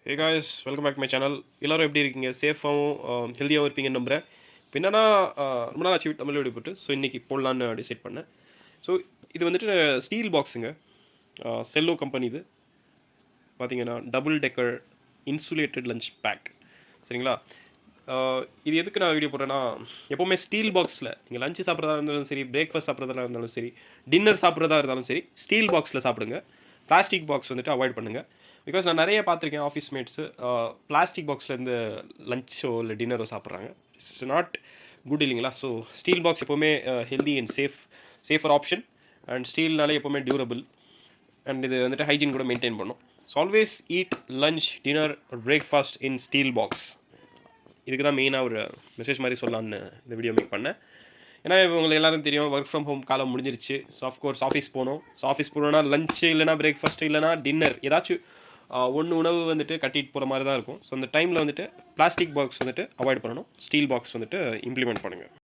Hey guys, welcome back to my channel. எல்லாரும் எப்படி இருக்கீங்க? சேஃபாகவும் ஹெல்த்தியாகவும் இருப்பீங்கன்னு நம்புகிறேன். இப்போ என்னன்னா ரொம்ப நாள் ஆச்சு தமிழ் வீடியோ போட்டு. ஸோ இன்றைக்கி போடலான்னு டிசைட் பண்ணேன். ஸோ இது வந்துட்டு ஸ்டீல் பாக்ஸுங்க. செல்லோ கம்பெனி இது. பார்த்தீங்கன்னா double decker insulated lunch bag. சரிங்களா? இது எதுக்கு நான் வீடியோ போடுறேன்னா, எப்போவுமே ஸ்டீல் பாக்ஸில் நீங்கள் லஞ்சு சாப்பிட்றதா இருந்தாலும் சரி, பிரேக்ஃபாஸ்ட் சாப்பிட்றதா இருந்தாலும் சரி, டின்னர் சாப்பிட்றதா இருந்தாலும் சரி, ஸ்டீல் பாக்ஸில் சாப்பிடுங்க. பிளாஸ்டிக் பாக்ஸ் வந்துட்டு அவாய்ட் பண்ணுங்கள். பிகாஸ் நான் நிறைய பார்த்துருக்கேன் ஆஃபீஸ் மேட்ஸு பிளாஸ்டிக் பாக்ஸ்லேருந்து லஞ்சோ இல்லை டின்னரோ சாப்பிட்றாங்க. இட்ஸ் நாட் குட் இல்லைங்களா? ஸோ ஸ்டீல் பாக்ஸ் எப்போவுமே healthy and safer option. And ஸ்டீல்னாலே எப்போவுமே டியூரபிள். அண்ட் இது வந்துட்டு ஹைஜீன் கூட மெயின்டைன் பண்ணும். So always eat lunch, dinner, breakfast in steel box. இதுக்கு தான் மெயினாக ஒரு மெசேஜ் மாதிரி சொல்லலான்னு இந்த வீடியோ மேக் பண்ணேன். ஏன்னா உங்களுக்கு எல்லாரும் தெரியும், ஒர்க் ஃப்ரம் ஹோம் காலம் முடிஞ்சிருச்சு. ஸோ ஆஃப்கோர்ஸ் ஆஃபீஸ் போகணும். ஸோ ஆஃபீஸ் போகணுன்னா லஞ்சு இல்லைனா பிரேக்ஃபாஸ்ட் இல்லைனா டின்னர் ஏதாச்சும் ஒன்று உணவு வந்துட்டு கட்டிட்டு போகிற மாதிரி தான் இருக்கும். ஸோ அந்த டைமில் வந்துட்டு பிளாஸ்டிக் பாக்ஸ் வந்துட்டு அவாய்ட் பண்ணணும். ஸ்டீல் பாக்ஸ் வந்துட்டு இம்ப்ளிமெண்ட் பண்ணுங்கள்.